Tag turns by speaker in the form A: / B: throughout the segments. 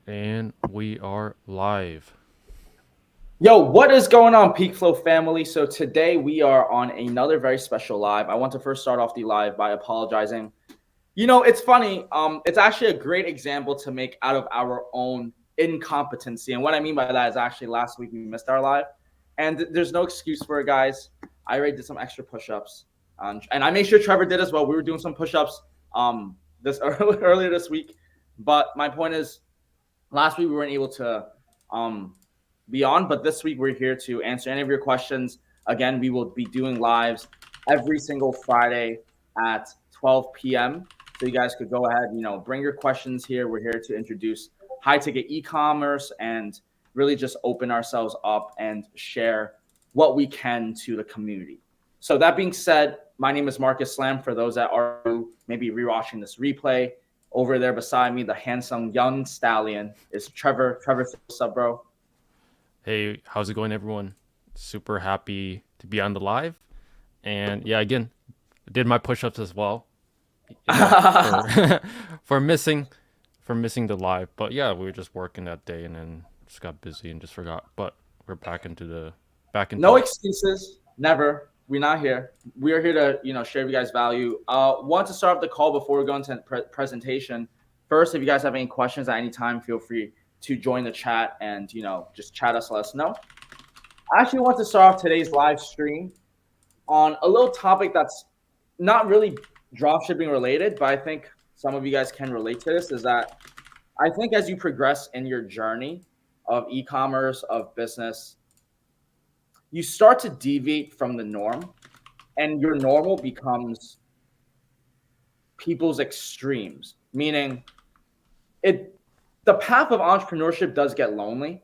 A: And we are live.
B: Yo, what is going on, PeakFlow family? So today we are on another very special live. I want to first start off the live by apologizing. It's funny. It's actually a great example to make out of our own incompetency. And what I mean by that is actually last week we missed our live, and there's no excuse for it, guys. I already did some extra push-ups, and I made sure Trevor did as well. We were doing some push-ups this earlier this week, but my point is, last week we weren't able to be on, but this week we're here to answer any of your questions. Again, we will be doing lives every single Friday at 12 p.m. So you guys could go ahead, bring your questions here. We're here to introduce high ticket e-commerce and really just open ourselves up and share what we can to the community. So that being said, my name is Marcus Slam. For those that are maybe rewatching this replay, over there beside me, the handsome young stallion is Trevor. Trevor, what's up, bro?
A: Hey, how's it going, everyone? Super happy to be on the live. And yeah, again, did my push-ups as well. For for missing the live. But yeah, we were just working that day and then just got busy and just forgot. But we're back into
B: No
A: it.
B: excuses. Never. We're not here. We are here to, share with you guys value. Want to start off the call before we go into presentation. First, if you guys have any questions at any time, feel free to join the chat and, just chat us, let us know. I actually want to start off today's live stream on a little topic that's not really dropshipping related, but I think some of you guys can relate to this. Is that I think as you progress in your journey of e-commerce, of business, you start to deviate from the norm, and your normal becomes people's extremes. Meaning, it the path of entrepreneurship does get lonely.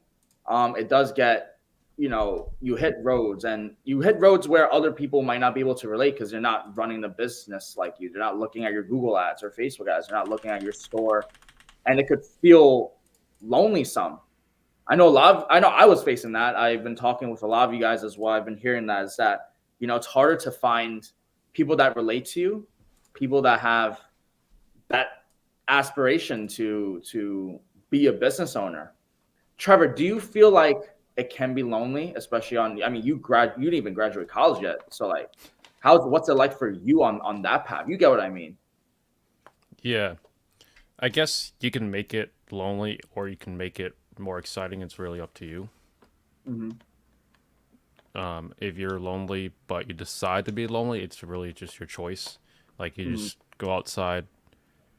B: It does get, you hit roads, and you hit roads where other people might not be able to relate because they're not running the business like you. They're not looking at your Google ads or Facebook ads. They're not looking at your store, and it could feel lonely some. I know I was facing that. I've been talking with a lot of you guys as well. I've been hearing that is that, it's harder to find people that relate to you, people that have that aspiration to be a business owner. Trevor, do you feel like it can be lonely, especially on, I mean, you didn't even graduate college yet. So like, what's it like for you on that path? You get what I mean?
A: Yeah. I guess you can make it lonely or you can make it more exciting. It's really up to you.
B: Mm-hmm.
A: If you're lonely but you decide to be lonely, it's really just your choice. Like you
B: Mm-hmm.
A: just go outside,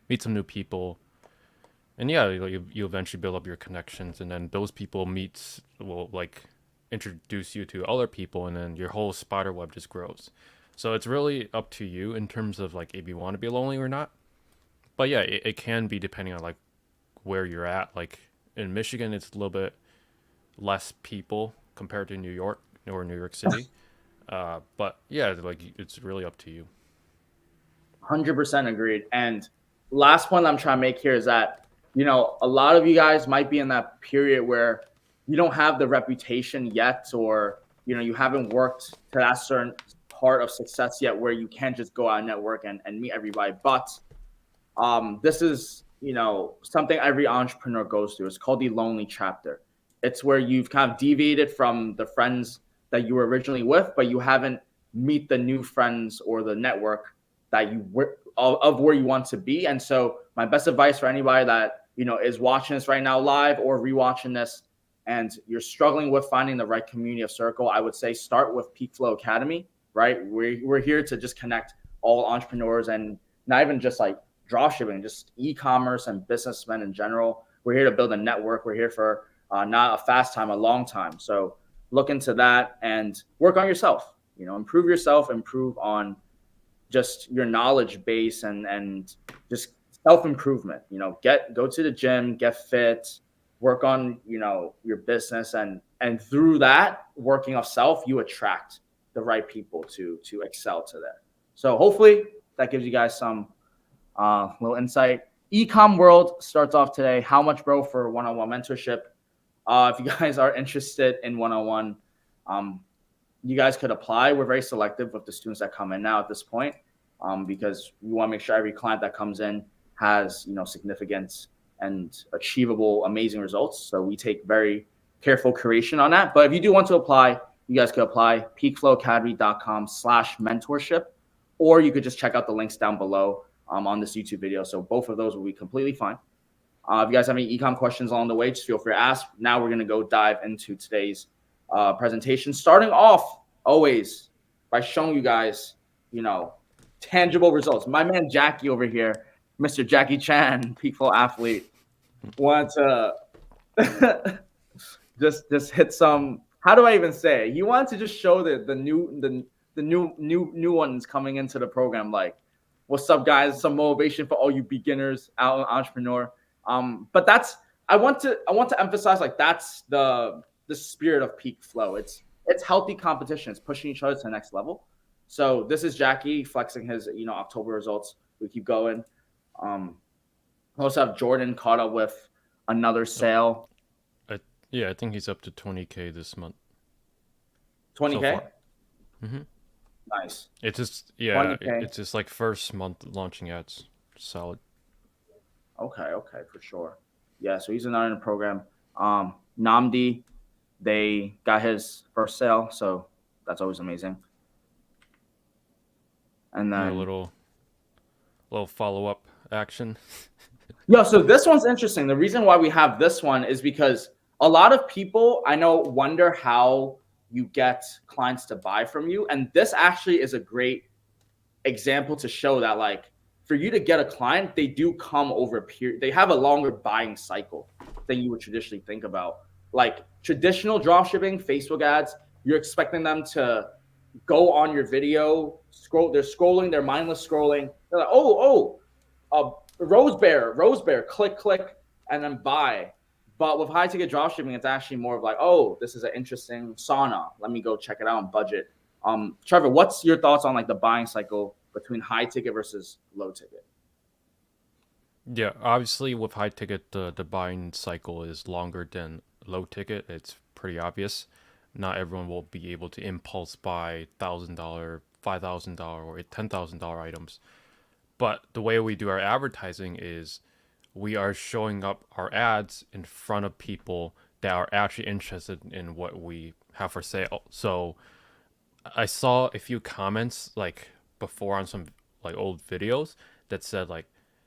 A: meet some new people, and yeah, you eventually build up your connections, and then those people will like introduce you to other people, and then your whole spider web just grows. So it's really up to you in terms of like if you want to be lonely or not. But yeah, it can be depending on like where you're at. Like in Michigan, it's a little bit less people compared to New York or New York City. But yeah, like it's really up to you.
B: 100% agreed. And last point I'm trying to make here is that, a lot of you guys might be in that period where you don't have the reputation yet, or, you haven't worked to that certain part of success yet where you can't just go out and network and meet everybody. But this is, something every entrepreneur goes through. It's called the lonely chapter. It's where you've kind of deviated from the friends that you were originally with, but you haven't meet the new friends or the network that you were of where you want to be. And so my best advice for anybody that, is watching this right now live or rewatching this, and you're struggling with finding the right community of circle, I would say start with PeakFlow Academy, right? We're here to just connect all entrepreneurs, and not even just like dropshipping, just e-commerce and businessmen in general. We're here to build a network. We're here for not a fast time, a long time. So look into that and work on yourself. Improve yourself, improve on just your knowledge base, and just self improvement. Go to the gym, get fit, work on your business, and through that working of self, you attract the right people to excel to there. So hopefully that gives you guys some little insight. Ecom world starts off today. How much, bro, for one-on-one mentorship? If you guys are interested in one-on-one, you guys could apply. We're very selective with the students that come in now at this point, because we want to make sure every client that comes in has significance and achievable, amazing results. So we take very careful curation on that. But if you do want to apply, you guys could apply peakflowacademy.com/mentorship, or you could just check out the links down below on this YouTube video. So both of those will be completely fine. If you guys have any e-com questions along the way, just feel free to ask. Now we're going to go dive into today's presentation, starting off always by showing you guys, tangible results. My man Jackie over here, Mr. Jackie Chan, PeakFlow athlete, wanted to just hit some. How do I even say it? He wanted to just show the new ones coming into the program. Like, what's up, guys? Some motivation for all you beginners out entrepreneur. But I want to emphasize, like, that's the spirit of PeakFlow. It's healthy competition. It's pushing each other to the next level. So this is Jackie flexing his October results. We keep going. We also have Jordan caught up with another sale.
A: I think he's up to 20K this month.
B: 20K?
A: So
B: Nice.
A: It's just
B: 20K.
A: It's just like first month launching ads. Solid.
B: Okay, for sure. Yeah, so he's not in the program. Namdi, they got his first sale, so that's always amazing. And then
A: a little follow-up action.
B: Yeah, so this one's interesting. The reason why we have this one is because a lot of people I know wonder how you get clients to buy from you. And this actually is a great example to show that, like, for you to get a client, they do come over a period. They have a longer buying cycle than you would traditionally think about. Like traditional dropshipping, Facebook ads, you're expecting them to go on your video, scroll. They're scrolling, they're mindless scrolling. They're like, rose bear, click, and then buy. But with high ticket dropshipping, it's actually more of like, oh, this is an interesting sauna. Let me go check it out on budget. Trevor, what's your thoughts on like the buying cycle between high ticket versus low ticket?
A: Yeah, obviously with high ticket, the buying cycle is longer than low ticket. It's pretty obvious. Not everyone will be able to impulse buy $1,000, $5,000, or $10,000 items. But the way we do our advertising is we are showing up our ads in front of people that are actually interested in what we have for sale. So I saw a few comments like before on some like old videos that said like,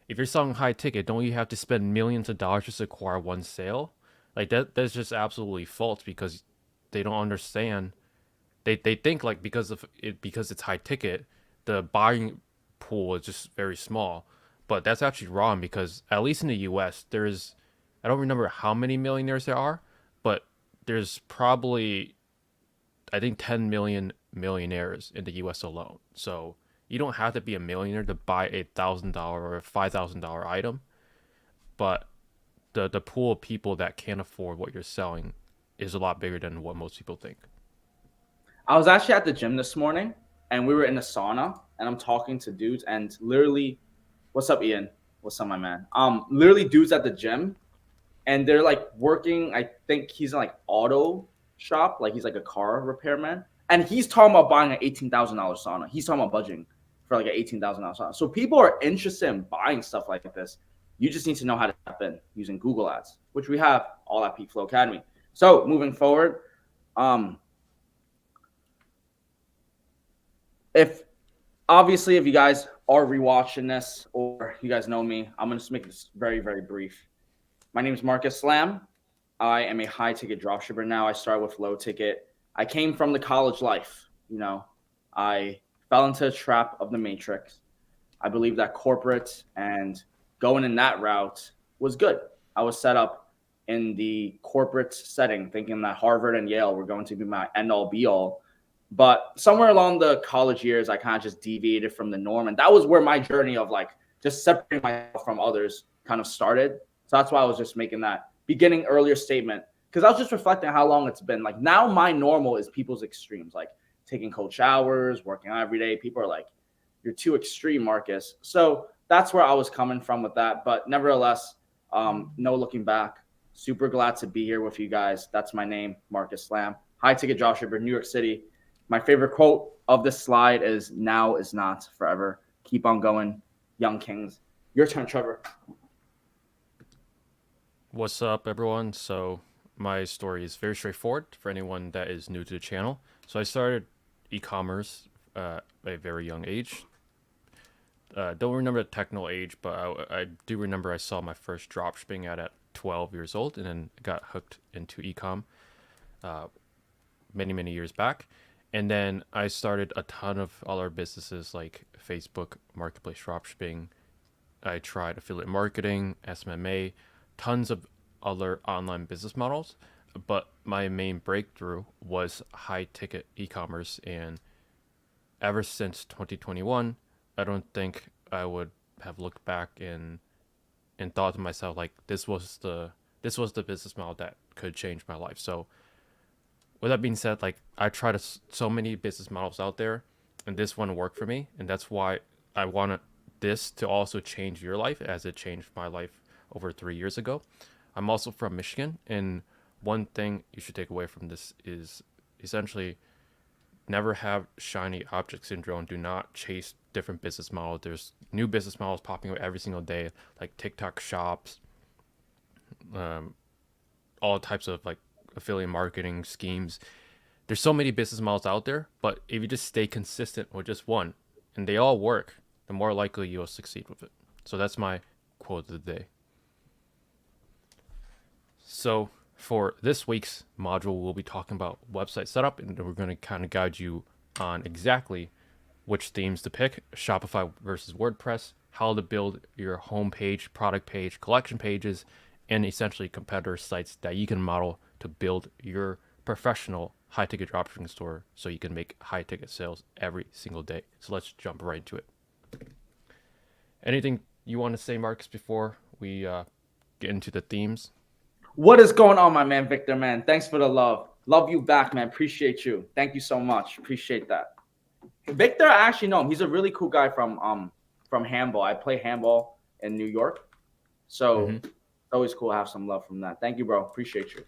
A: if you're selling high ticket, don't you have to spend millions of dollars just to acquire one sale? Like that's just absolutely false, because they don't understand. They think like because it's high ticket, the buying pool is just very small. But that's actually wrong, because at least in the US, I don't remember how many millionaires there are, but there's probably, I think, 10 million millionaires in the US alone. So you don't have to be a millionaire to buy a $1,000 or a $5,000 item, but the pool of people that can't afford what you're selling is a lot bigger than what most people think.
B: I was actually at the gym this morning, and we were in a sauna, and I'm talking to dudes, and literally, what's up, Ian? What's up, my man? Literally dudes at the gym, and they're like working. I think he's in like auto shop, like he's like a car repairman, and he's talking about buying an $18,000 sauna. He's talking about budgeting for like an $18,000 sauna. So people are interested in buying stuff like this. You just need to know how to tap in using Google Ads, which we have all at PeakFlow Academy. So moving forward, if you guys are rewatching this or you guys know me, I'm going to just make this very, very brief. My name is Marcus Slam. I am a high ticket dropshipper now. I started with low ticket. I came from the college life. I fell into a trap of the matrix. I believe that corporate and going in that route was good. I was set up in the corporate setting thinking that Harvard and Yale were going to be my end all be all. But somewhere along the college years, I kind of just deviated from the norm. And that was where my journey of like just separating myself from others kind of started. So that's why I was just making that beginning earlier statement, because I was just reflecting how long it's been. Like now my normal is people's extremes, like taking cold showers, working out every day. People are like, you're too extreme, Marcus. So that's where I was coming from with that. But nevertheless, no looking back. Super glad to be here with you guys. That's my name, Marcus Slam. High ticket dropshipper, New York City. My favorite quote of this slide is "Now is not forever. Keep on going, young kings." Your turn, Trevor.
A: What's up, everyone? So, my story is very straightforward for anyone that is new to the channel. So, I started e commerce at a very young age. Don't remember the technical age, but I do remember I saw my first dropshipping at 12 years old and then got hooked into e-com many, many years back. And then I started a ton of other businesses like Facebook Marketplace dropshipping. I tried affiliate marketing, SMMA, tons of other online business models. But my main breakthrough was high ticket e commerce. And ever since 2021, I don't think I would have looked back and thought to myself like this was the business model that could change my life. So with that being said, like I tried so many business models out there, and this one worked for me, and that's why I wanted this to also change your life as it changed my life over 3 years ago. I'm also from Michigan, and one thing you should take away from this is essentially never have shiny object syndrome. Do not chase different business models. There's new business models popping up every single day, like TikTok shops, um, all types of like affiliate marketing schemes. There's so many business models out there, but if you just stay consistent with just one and they all work, the more likely you'll succeed with it. So that's my quote of the day. So for this week's module, we'll be talking about website setup, and we're going to kind of guide you on exactly which themes to pick, Shopify versus WordPress, how to build your homepage, product page, collection pages, and essentially competitor sites that you can model to build your professional high ticket dropshipping store so you can make high ticket sales every single day. So let's jump right into it. Anything you want to say, Marcus, before we get into the themes?
B: What is going on, my man, Victor, man? Thanks for the love. Love you back, man. Appreciate you. Thank you so much. Appreciate that. Victor, I actually know him. He's a really cool guy from handball. I play handball in New York. So it's always cool to have some love from that. Thank you, bro. Appreciate you.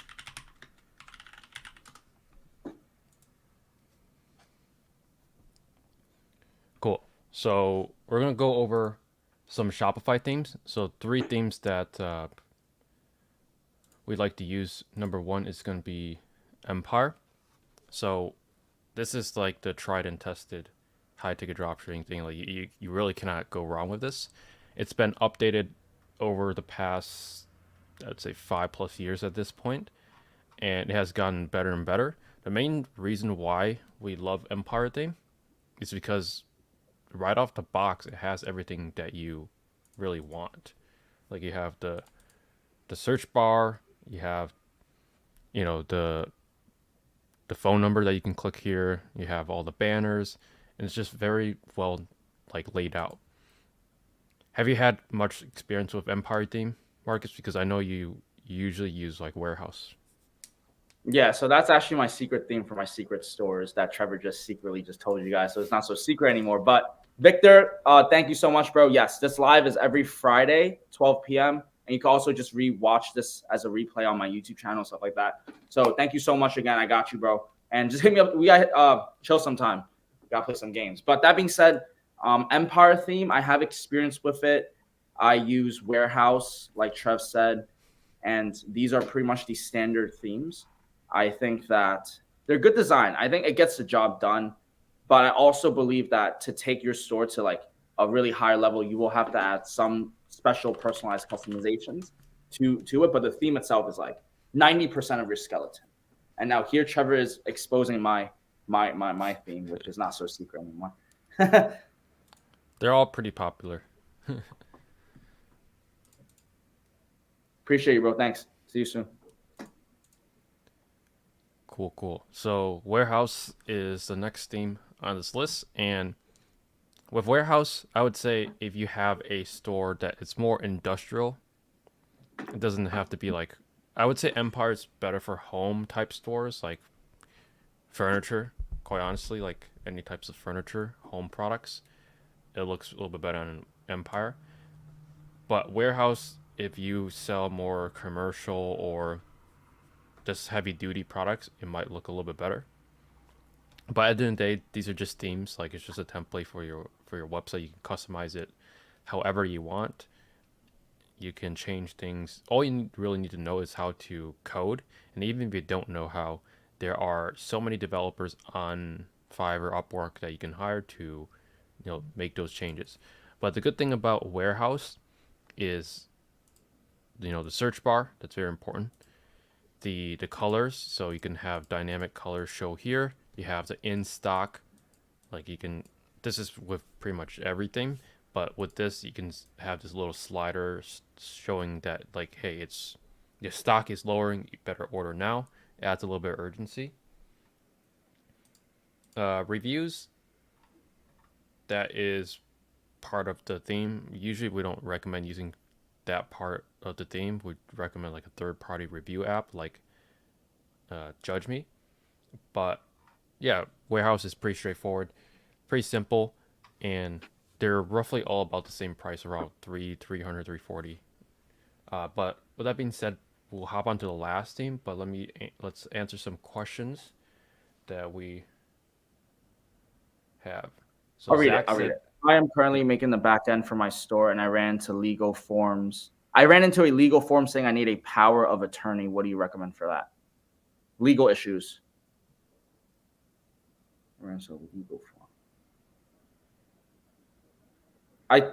A: Cool. So we're going to go over some Shopify themes. So 3 themes that we like to use. Number 1 is going to be Empire. So this is like the tried and tested high ticket dropshipping thing. Like you really cannot go wrong with this. It's been updated over the past, I'd say 5+ years at this point, and it has gotten better and better. The main reason why we love Empire theme is because right off the box it has everything that you really want. Like you have the search bar, you have the phone number that you can click here, you have all the banners, and it's just very well like laid out. Have you had much experience with Empire theme, Marcus? Because I know you usually use like Warehouse.
B: Yeah, so that's actually my secret theme for my secret stores that Trevor just secretly just told you guys. So it's not so secret anymore. But Victor, thank you so much, bro. Yes, this live is every Friday, 12 p.m. And you can also just re-watch this as a replay on my YouTube channel, stuff like that. So thank you so much again. I got you, bro. And just hit me up. We got chill sometime. We got to play some games. But that being said, Empire theme, I have experience with it. I use Warehouse, like Trev said. And these are pretty much the standard themes. I think that they're good design. I think it gets the job done. But I also believe that to take your store to like a really high level, you will have to add some special personalized customizations to it. But the theme itself is like 90% of your skeleton. And now here Trevor is exposing my theme, which is not so secret anymore.
A: They're all pretty popular.
B: Appreciate you, bro. Thanks. See you soon.
A: Cool. So Warehouse is the next theme on this list, and with Warehouse, I would say if you have a store that is more industrial, it doesn't have to be like, I would say Empire is better for home type stores like furniture. Quite honestly, like any types of furniture, home products, it looks a little bit better on Empire. But Warehouse, if you sell more commercial or just heavy duty products, it might look a little bit better. But at the end of the day, these are just themes. Like it's just a template for your website. You can customize it however you want. You can change things. All you really need to know is how to code. And even if you don't know how, there are so many developers on Fiverr, Upwork that you can hire to, make those changes. But the good thing about Warehouse is, the search bar. That's very important. The colors, so you can have dynamic colors show here. You have the in stock, like you can. This is with pretty much everything, but with this you can have this little slider showing that like, hey, it's your stock is lowering. You better order now. It adds a little bit of urgency. Reviews. That is part of the theme. Usually we don't recommend using that part of the theme. We recommend like a third-party review app like Judge Me. But yeah, Warehouse is pretty straightforward, pretty simple, and they're roughly all about the same price, around 300, 340. But with that being said, we'll hop onto the last theme. But let's answer some questions that we have. So
B: I'll read it.
A: Zach
B: I'll read
A: said,
B: it. I am currently making the back end for my store, and I ran into legal forms. I ran into a legal form saying I need a power of attorney. What do you recommend for that? Legal issues. I ran into a legal form.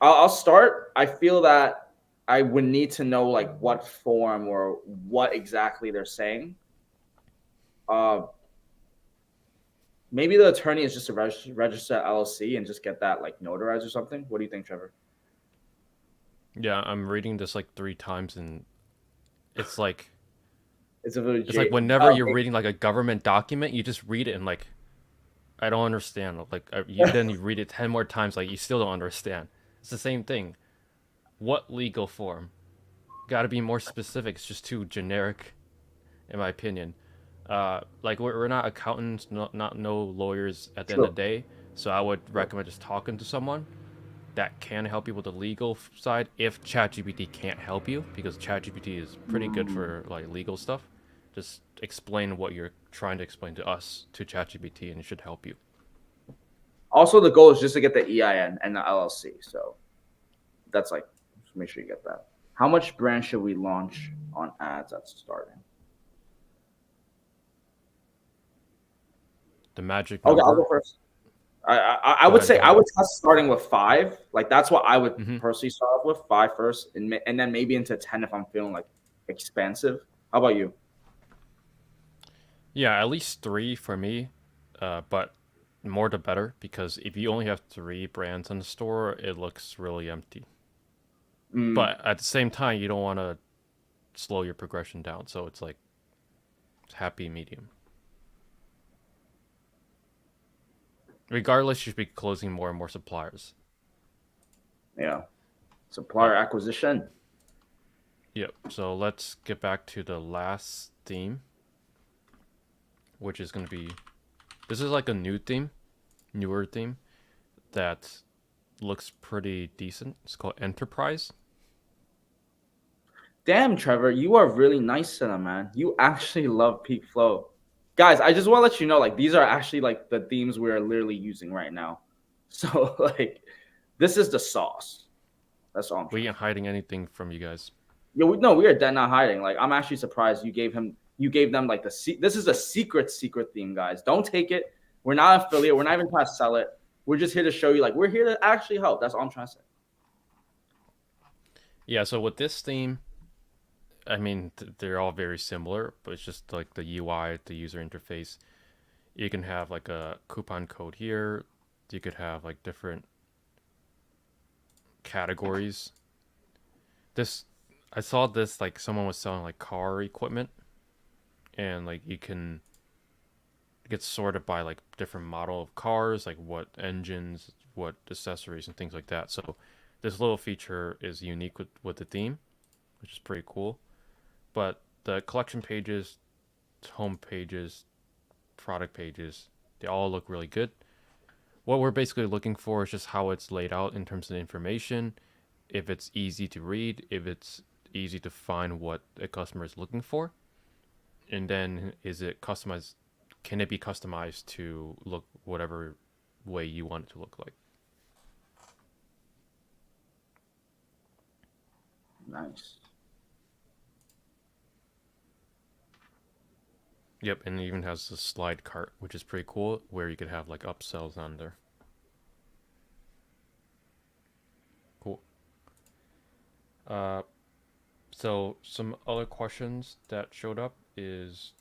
B: I'll start. I feel that I would need to know like what form or what exactly they're saying. Maybe the attorney is just a registered LLC and just get that like notarized or something. What do you think, Trevor?
A: yeah, I'm reading this like 3 times, and it's like
B: It's a really
A: whenever you're reading like a government document, you just read it and like, I don't understand. Like then you read it 10 more times, like you still don't understand. It's the same thing. What legal form? Got to be more specific. It's just too generic, in my opinion. Like we're not accountants, not no lawyers at the end of
B: true.
A: the day. So I would recommend just talking to someone that can help you with the legal side if ChatGPT can't help you, because ChatGPT is pretty good for like legal stuff. Just explain what you're trying to explain to us to ChatGPT, and it should help you.
B: Also, the goal is just to get the EIN and the LLC. So that's like, just make sure you get that. How much brand should we launch on ads at starting?
A: The magic
B: Okay, I'll
A: number.
B: go first. I
A: Go
B: would
A: ahead.
B: say
A: Go
B: I
A: ahead.
B: would test starting with 5. Like that's what I would
A: Mm-hmm.
B: personally start off with, 5 first, and then maybe into 10 if I'm feeling like expansive. How about you?
A: Yeah, at least 3 for me, but more the better, because if you only have 3 brands in the store, it looks really empty.
B: Mm,
A: But at the same time, you don't want to slow your progression down, so it's like happy medium. Regardless, you should be closing more and more suppliers.
B: yeah,
A: Yep.
B: supplier acquisition.
A: Yep. So let's get back to the last theme, which is going to be, this is like a newer theme that looks pretty decent. It's called Enterprise.
B: Damn, Trevor, you are really nice to them, man. You actually love PeakFlow. Guys, I just want to let you know, like, these are actually like the themes we are literally using right now. So, like, this is the sauce. That's all I'm
A: We
B: trying to
A: ain't
B: say.
A: hiding anything from you guys.
B: Yeah, no, we are dead not hiding. Like, I'm actually surprised you gave them like this is a secret theme, guys. Don't take it. We're not affiliate. We're not even trying to sell it. We're just here to show you, like, we're here to actually help. That's all I'm trying to say.
A: Yeah, so with this theme, I mean, they're all very similar, but it's just like the UI, the user interface. You can have like a coupon code here. You could have like different categories. This, I saw this, like someone was selling like car equipment, and like you can get sorted by like different model of cars, like what engines, what accessories, and things like that. So this little feature is unique with the theme, which is pretty cool. But the collection pages, home pages, product pages, they all look really good. What we're basically looking for is just how it's laid out in terms of the information, if it's easy to read, if it's easy to find what a customer is looking for, and then is it customized? Can it be customized to look whatever way you want it to look like?
B: Nice.
A: Yep, and it even has the slide cart, which is pretty cool, where you could have like upsells on there. Cool. So some other questions that showed up is,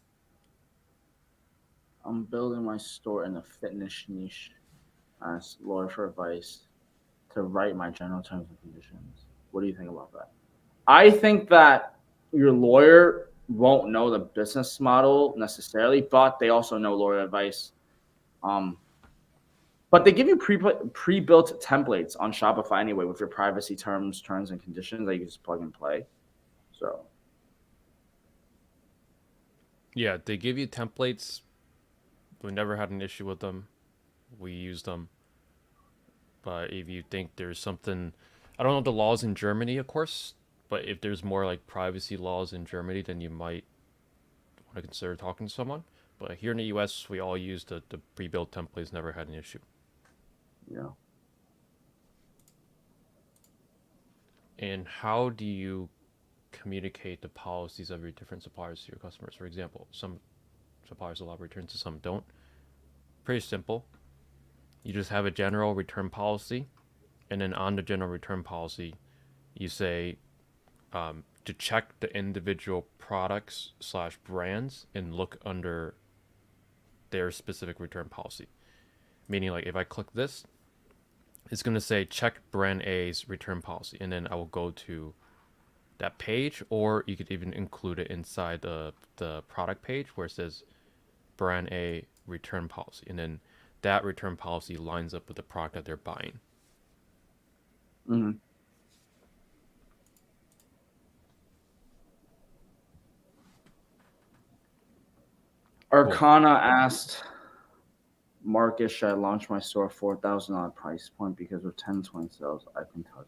B: I'm building my store in the fitness niche. Ask lawyer for advice to write my general terms and conditions. What do you think about that? I think that your lawyer won't know the business model necessarily, but they also know lawyer advice. But they give you pre-built templates on Shopify anyway with your privacy terms and conditions that you can just plug and play. So
A: yeah, they give you templates. We never had an issue with them. We use them. But if you think there's something, I don't know the laws in Germany, of course, but if there's more like privacy laws in Germany, then you might want to consider talking to someone. But here in the US, we all use the pre-built templates, never had an issue.
B: yeah.
A: And how do you communicate the policies of your different suppliers to your customers? For example, some suppliers allow returns, some don't. Pretty simple. You just have a general return policy, and then on the general return policy, you say to check the individual products / brands and look under their specific return policy. Meaning, like if I click this, it's going to say check brand A's return policy, and then I will go to that page, or you could even include it inside the product page where it says brand A return policy, and then that return policy lines up with the product that they're buying.
B: Mm-hmm. Arcana asked, Marcus, should I launch my store $4,000 price point because with 10, 20 sales I can touch?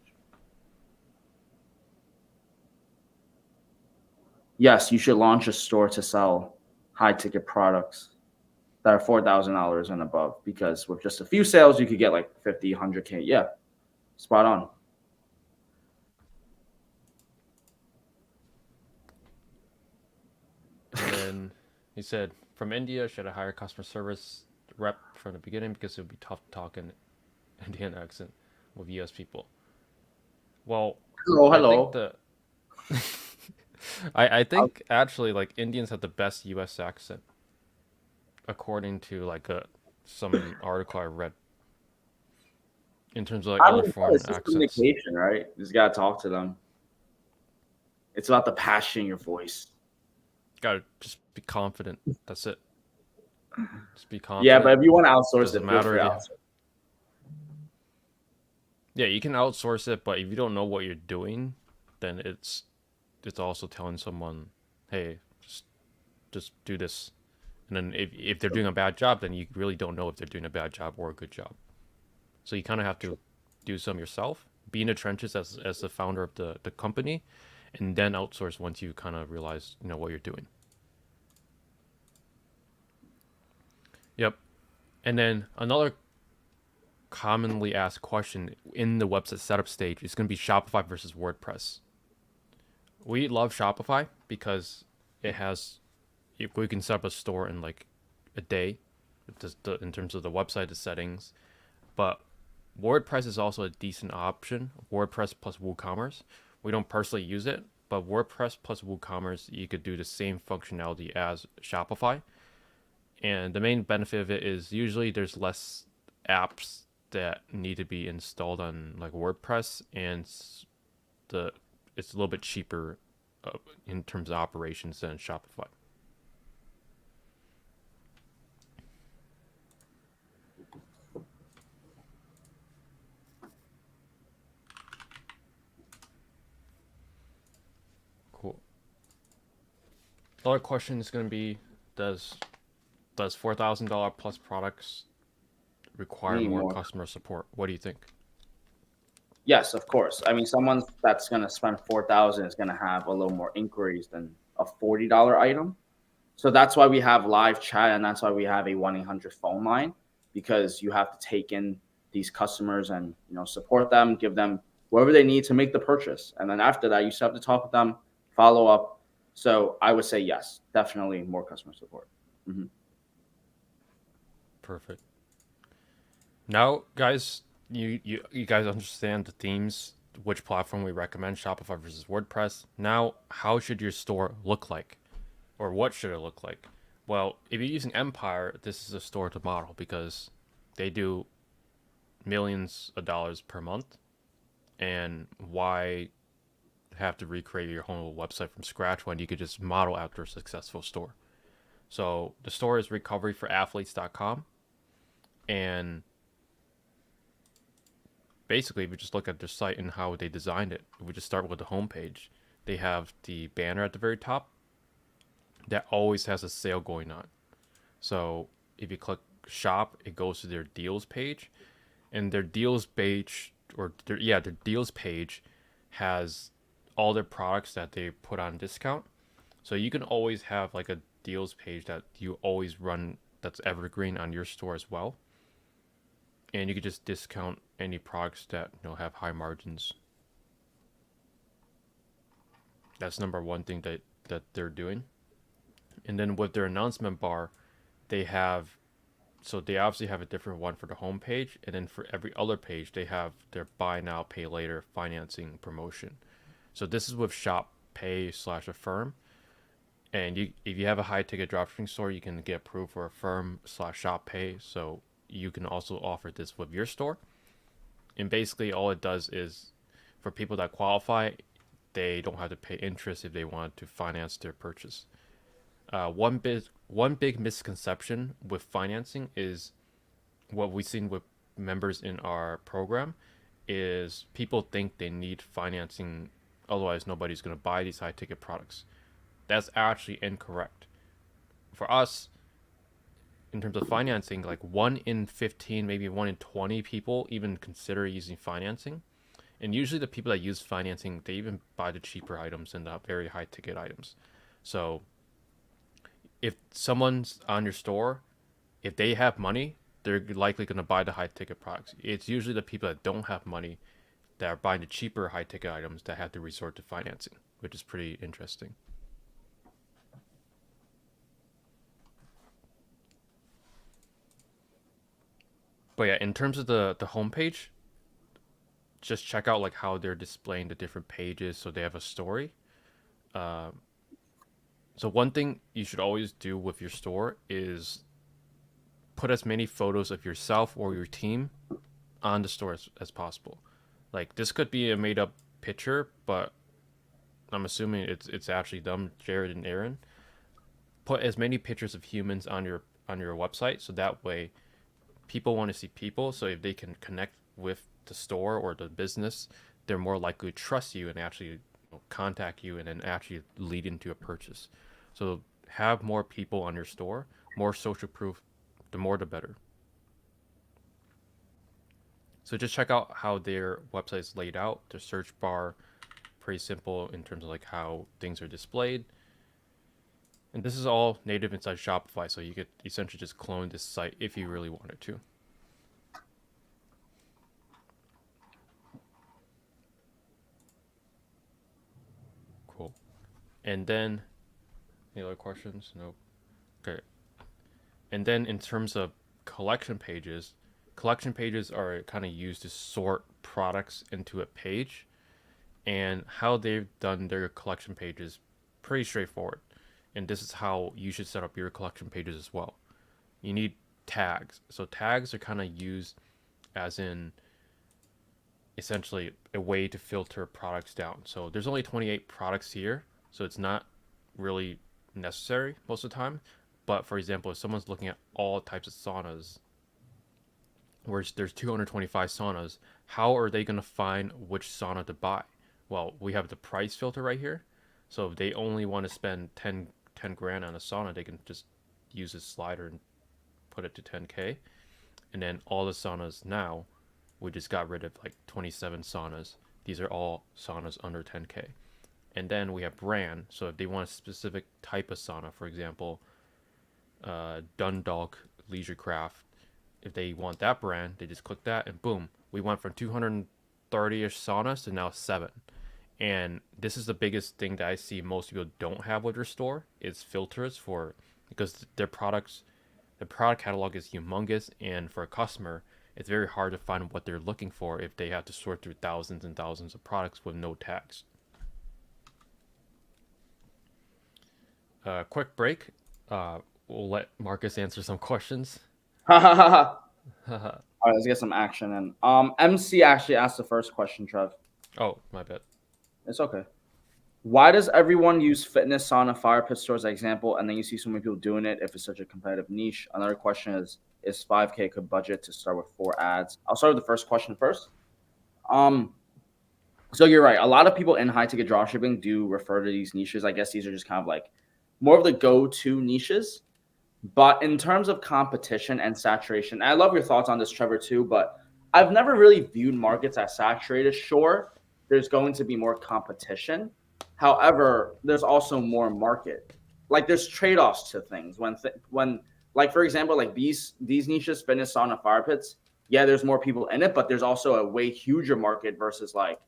B: Yes, you should launch a store to sell high ticket products that are $4,000 and above, because with just a few sales you could get like 50, 100K. Yeah, spot on.
A: And then he said, from India, should I hire customer service rep from the beginning because it would be tough to talk in Indian accent with US people? Well,
B: Hello.
A: I think actually like Indians have the best US accent, according to like some article I read. In terms of like other foreign
B: it's
A: accents.
B: Communication, right? You just gotta talk to them. It's about the passion in your voice.
A: Gotta just be confident. That's it. Just be confident.
B: Yeah, but if you want to outsource
A: doesn't
B: it,
A: matter
B: feel free
A: if you... Yeah, you can outsource it, but if you don't know what you're doing, then it's also telling someone, hey, just do this. And then if they're doing a bad job, then you really don't know if they're doing a bad job or a good job. So you kind of have to do some yourself, be in the trenches as the founder of the company, and then outsource once you kind of realize what you're doing. Yep. And then another commonly asked question in the website setup stage is going to be Shopify versus WordPress. We love Shopify because it has, we can set up a store in like a day, in terms of the website, the settings. But WordPress is also a decent option. WordPress plus WooCommerce. We don't personally use it, but WordPress plus WooCommerce, you could do the same functionality as Shopify. And the main benefit of it is usually there's less apps that need to be installed on like WordPress, and it's a little bit cheaper in terms of operations than Shopify. Cool. Another question is going to be, does $4,000 plus products require more customer support? What do you think?
B: Yes, of course. I mean, someone that's going to spend $4,000 is going to have a little more inquiries than a $40 item. So that's why we have live chat, and that's why we have a 1-800 phone line, because you have to take in these customers and support them, give them whatever they need to make the purchase. And then after that, you still have to talk with them, follow up. So I would say yes, definitely more customer support. Mm-hmm.
A: Perfect. Now, guys, you guys understand the themes, which platform we recommend, Shopify versus WordPress. Now, how should your store look like? Or what should it look like? Well, if you're using Empire, this is a store to model because they do millions of dollars per month. And why have to recreate your whole website from scratch when you could just model after a successful store? So the store is recoveryforathletes.com. And basically, if you just look at their site and how they designed it, we just start with the homepage. They have the banner at the very top that always has a sale going on. So if you click shop, it goes to their deals page, and their deals page their deals page has all their products that they put on discount. So you can always have like a deals page that you always run that's evergreen on your store as well. And you can just discount any products that have high margins. That's number one thing that they're doing. And then with their announcement bar, they obviously have a different one for the homepage, and then for every other page, they have their buy now, pay later financing promotion. So this is with Shop Pay / Affirm, and if you have a high ticket dropshipping store, you can get approved for Affirm / Shop Pay. So you can also offer this with your store. And basically, all it does is for people that qualify, they don't have to pay interest if they want to finance their purchase. One big misconception with financing is what we've seen with members in our program is people think they need financing, otherwise nobody's going to buy these high ticket products. That's actually incorrect. For us, in terms of financing, like 1 in 15, maybe 1 in 20 people even consider using financing. And usually the people that use financing, they even buy the cheaper items and the very high ticket items. So if someone's on your store, if they have money, they're likely going to buy the high ticket products. It's usually the people that don't have money that are buying the cheaper high ticket items that have to resort to financing, which is pretty interesting. But yeah, in terms of the homepage, just check out like how they're displaying the different pages so they have a story. So one thing you should always do with your store is put as many photos of yourself or your team on the store as possible. Like this could be a made up picture, but I'm assuming it's actually them, Jared and Aaron. Put as many pictures of humans on your website, so that way people want to see people. So if they can connect with the store or the business, they're more likely to trust you and actually contact you and then actually lead into a purchase. So have more people on your store, more social proof, the more the better. So just check out how their website is laid out. The search bar, pretty simple in terms of like how things are displayed. And this is all native inside Shopify, so you could essentially just clone this site if you really wanted to. Cool. And then, any other questions? Nope. Okay. And then in terms of collection pages are kind of used to sort products into a page. And how they've done their collection pages, pretty straightforward. And this is how you should set up your collection pages as well. You need tags. So tags are kind of used as in essentially a way to filter products down. So there's only 28 products here, so it's not really necessary most of the time. But for example, if someone's looking at all types of saunas, where there's 225 saunas, how are they going to find which sauna to buy? Well, we have the price filter right here. So if they only want to spend 10 grand on a sauna, they can just use this slider and put it to 10K. And then all the saunas now, we just got rid of like 27 saunas. These are all saunas under 10K. And then we have brand. So if they want a specific type of sauna, for example, Dundalk Leisure Craft, if they want that brand, they just click that and boom, we went from 30-ish saunas to now 7. And this is the biggest thing that I see most people don't have with their store is filters for, because their products, the product catalog is humongous, and for a customer, it's very hard to find what they're looking for if they have to sort through thousands and thousands of products with no tags. Quick break. We'll let Marcus answer some questions.
B: All right, let's get some action in. MC actually asked the first question, Trev.
A: Oh, my bad.
B: It's okay. Why does everyone use fitness, sauna, fire pit stores as an example, and then you see so many people doing it if it's such a competitive niche? Another question is 5K a good budget to start with 4 ads? I'll start with the first question first. So you're right. A lot of people in high ticket dropshipping do refer to these niches. I guess these are just kind of like more of the go-to niches. But in terms of competition and saturation, and I love your thoughts on this, Trevor, too, but I've never really viewed markets as saturated. Sure, there's going to be more competition. However, there's also more market. Like there's trade-offs to things. When like for example, like these niches, fitness, sauna, fire pits, yeah, there's more people in it, but there's also a way huger market versus like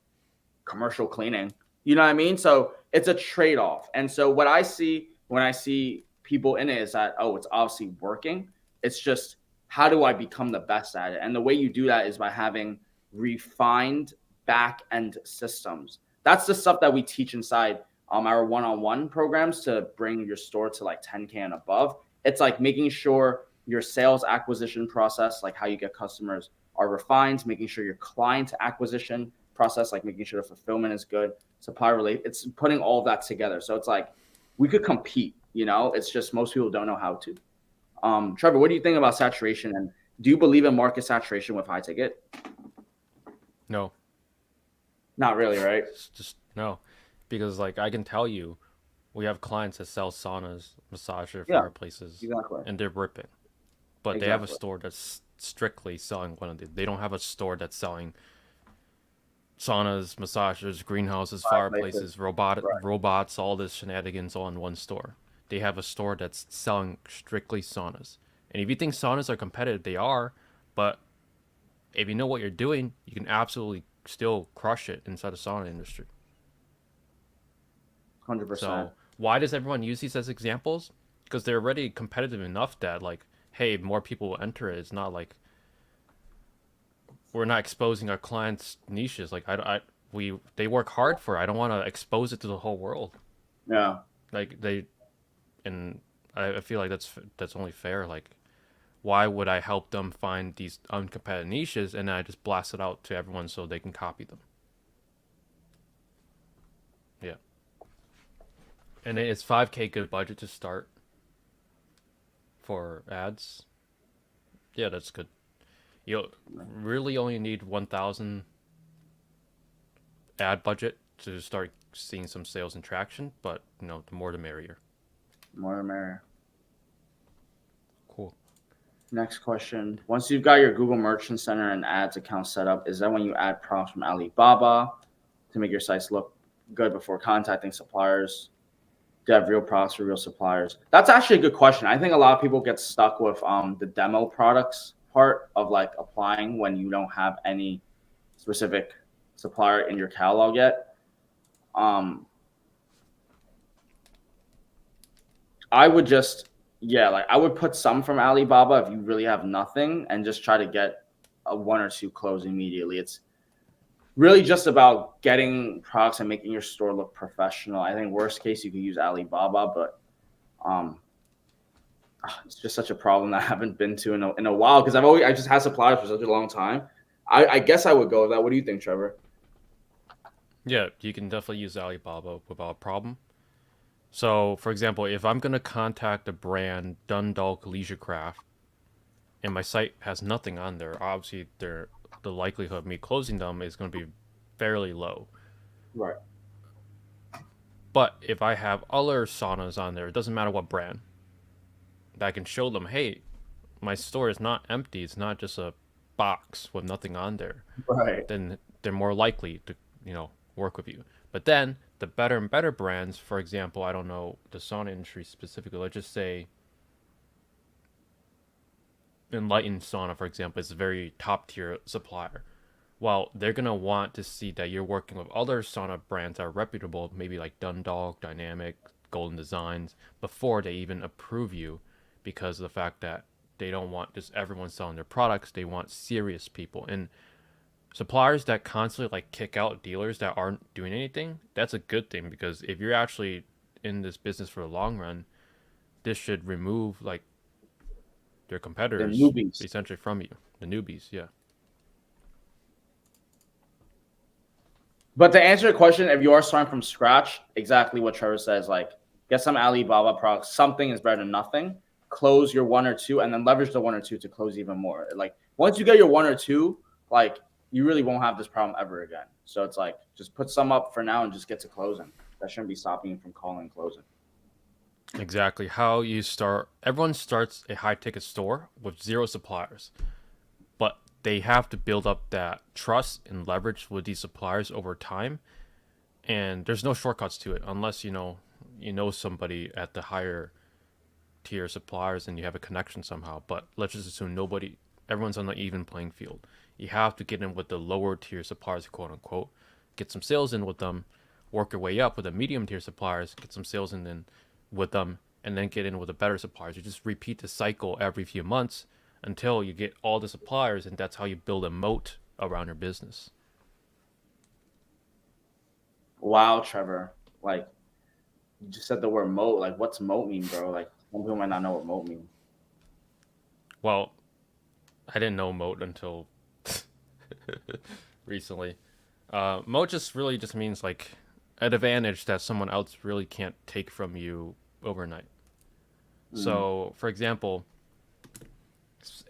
B: commercial cleaning. You know what I mean? So it's a trade-off. And so what I see when I see people in it is that, oh, it's obviously working. It's just how do I become the best at it? And the way you do that is by having refined back end systems. That's the stuff that we teach inside our one-on-one programs to bring your store to like 10K and above. It's like making sure your sales acquisition process, like how you get customers, are refined, making sure your client acquisition process, like making sure the fulfillment is good, supply relate. It's putting all of that together. So it's like we could compete, you know, it's just most people don't know how to. Trevor, what do you think about saturation? And do you believe in market saturation with high ticket?
A: No.
B: Not really, right?
A: Just no. Because like I can tell you, we have clients that sell saunas, massager, fireplaces,
B: exactly.
A: and they're ripping. But they have a store that's strictly selling one of these. They don't have a store that's selling saunas, massagers, greenhouses, fireplaces, robots, all this shenanigans all in one store. They have a store that's selling strictly saunas. And if you think saunas are competitive, they are. But if you know what you're doing, you can absolutely still crush it inside the sauna industry.
B: 100%.
A: So why does everyone use these as examples? Because they're already competitive enough that like, hey, more people will enter it. It's not like we're not exposing our clients' niches. Like they work hard for it. I don't want to expose it to the whole world.
B: Yeah.
A: Like and I feel like that's only fair. Like, why would I help them find these uncompetitive niches and then I just blast it out to everyone so they can copy them? Yeah. And it's 5K good budget to start for ads. Yeah, that's good. You really only need 1,000 ad budget to start seeing some sales and traction, but you know, the more the merrier.
B: More the merrier.
A: Cool.
B: Next question. Once you've got your Google Merchant Center and ads account set up, is that when you add prompts from Alibaba to make your sites look good before contacting suppliers? Do you have real products for real suppliers? That's actually a good question. I think a lot of people get stuck with the demo products part of like applying when you don't have any specific supplier in your catalog yet. I would just, I would put some from Alibaba if you really have nothing and just try to get a 1 or 2 close immediately. It's really just about getting products and making your store look professional. I think worst case you could use Alibaba, but it's just such a problem that I haven't been to in a while because I just had suppliers for such a long time. I guess I would go with that. What do you think, Trevor?
A: Yeah, you can definitely use Alibaba without a problem. So, for example, if I'm going to contact a brand, Dundalk Leisure Craft, and my site has nothing on there, obviously the likelihood of me closing them is going to be fairly low.
B: Right.
A: But if I have other saunas on there, it doesn't matter what brand, that I can show them, hey, my store is not empty. It's not just a box with nothing on there.
B: Right.
A: Then they're more likely to, work with you. But then the better and better brands, for example, I don't know the sauna industry specifically, let's just say Enlightened Sauna, for example, is a very top tier supplier. well, they're gonna want to see that you're working with other sauna brands that are reputable, maybe like Dundalk, Dynamic, Golden Designs, before they even approve you, because of the fact that they don't want just everyone selling their products. They want serious people. And suppliers that constantly like kick out dealers that aren't doing anything, that's a good thing, because if you're actually in this business for the long run, this should remove like their
B: The
A: competitors
B: newbies.
A: essentially from you, the newbies. Yeah.
B: But to answer your question, if you are starting from scratch, exactly what Trevor says, like get some Alibaba products. Something is better than nothing. Close your one or two, and then leverage the one or two to close even more. Like once you get your one or two, like you really won't have this problem ever again. So it's like just put some up for now and just get to closing. That shouldn't be stopping you from calling and closing.
A: Exactly. How you start, everyone starts a high ticket store with zero suppliers, but they have to build up that trust and leverage with these suppliers over time. And there's no shortcuts to it unless you know somebody at the higher tier suppliers and you have a connection somehow. But let's just assume everyone's on the even playing field. You have to get in with the lower tier suppliers, quote unquote, get some sales in with them, work your way up with the medium tier suppliers, get some sales in with them, and then get in with the better suppliers. You just repeat the cycle every few months until you get all the suppliers, and that's how you build a moat around your business.
B: Wow, Trevor. Like you just said the word moat. Like what's moat mean, bro? Like some people might not know what moat means.
A: Well, I didn't know moat until recently. Moat just means like an advantage that someone else really can't take from you overnight. So, for example,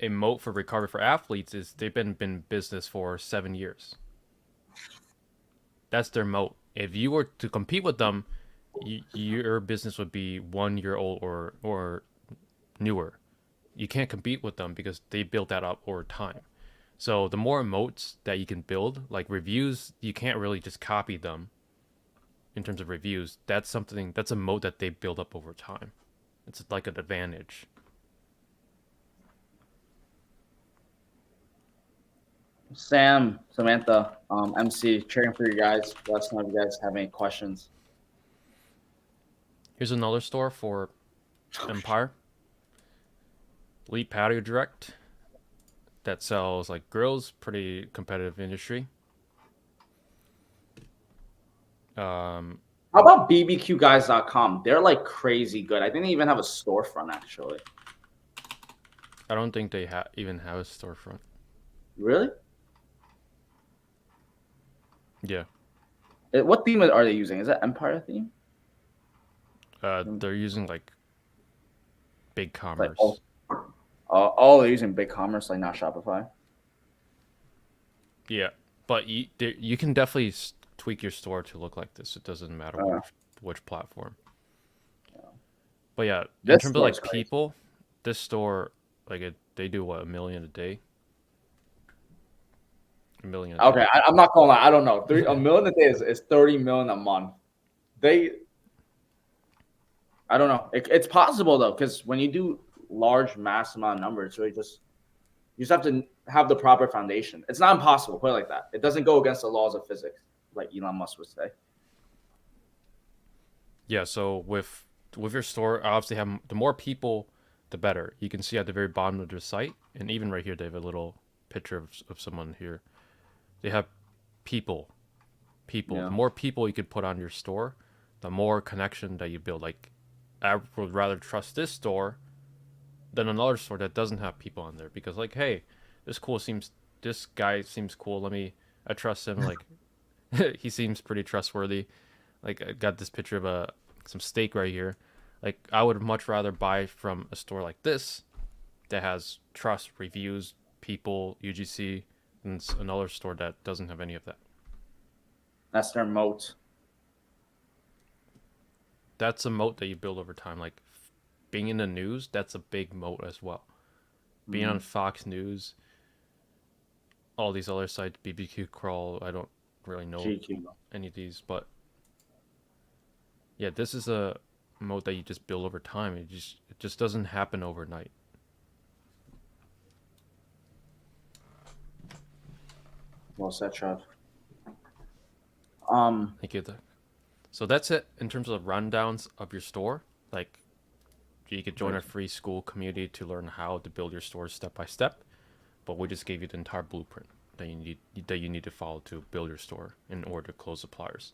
A: a moat for recovery for athletes is they've been in business for 7 years. That's their moat. If you were to compete with them, your business would be 1 year old or newer. You can't compete with them because they built that up over time. So the more moats that you can build, like reviews, you can't really just copy them in terms of reviews. That's a moat that they build up over time. It's like an advantage.
B: Sam, Samantha, MC, cheering for you guys. Let us know if you guys have any questions.
A: Here's another store for Empire. Elite Patio Direct that sells like grills, pretty competitive industry. Um,
B: How about bbqguys.com? They're like crazy good. I think they even have a storefront actually.
A: I don't think they even have a storefront.
B: Really?
A: Yeah.
B: What theme are they using? Is that Empire theme?
A: They're using like big
B: Like
A: commerce.
B: they're using BigCommerce, like not Shopify.
A: Yeah, but you can definitely tweak your store to look like this. It doesn't matter which platform. But yeah, in
B: This
A: terms of
B: store is
A: like
B: crazy.
A: people, this store they do what, 1 million a day. 1 million a day.
B: Okay, I'm not gonna lie. I don't know. A million a day is 30 million a month. I don't know. It's possible though, because when you do large mass amount of numbers, really you just have to have the proper foundation. It's not impossible. Put it like that. It doesn't go against the laws of physics, like Elon Musk would say.
A: Yeah, so with your store, I obviously have the more people, the better. You can see at the very bottom of their site, and even right here, they have a little picture of someone here. They have people.
B: Yeah.
A: The more people you could put on your store, the more connection that you build. Like, I would rather trust this store than another store that doesn't have people on there, because like, hey, this guy seems cool. I trust him. Like, he seems pretty trustworthy. Like, I got this picture of some steak right here. Like, I would much rather buy from a store like this that has trust, reviews, people, UGC, than another store that doesn't have any of that.
B: That's their moat.
A: That's a moat that you build over time. Like, being in the news, that's a big moat as well. Being on Fox News, all these other sites, BBQ Crawl, I don't really know
B: GQ.
A: any of these, but yeah, this is a moat that you just build over time. It just doesn't happen overnight.
B: Well said, Trev.
A: Thank you. So that's it in terms of rundowns of your store. Like, you could join our free school community to learn how to build your store step by step. But we just gave you the entire blueprint that you need to follow to build your store in order to close suppliers.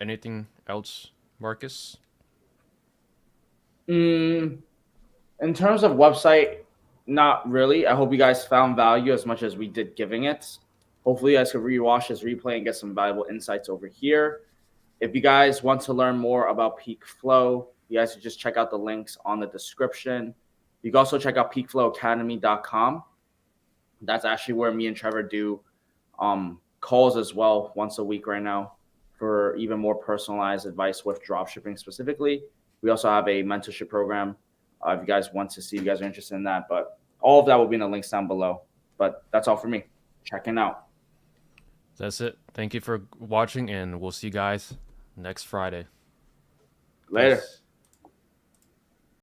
A: Anything else, Marcus?
B: In terms of website, not really. I hope you guys found value as much as we did giving it. Hopefully, you guys can rewatch this replay and get some valuable insights over here. If you guys want to learn more about PeakFlow, you guys can just check out the links on the description. You can also check out peakflowacademy.com. That's actually where me and Trevor do calls as well once a week right now for even more personalized advice with dropshipping specifically. We also have a mentorship program if you guys want to see, if you guys are interested in that. But all of that will be in the links down below. But that's all for me. Checking out.
A: That's it. Thank you for watching, and we'll see you guys next Friday.
B: Later.
A: Peace.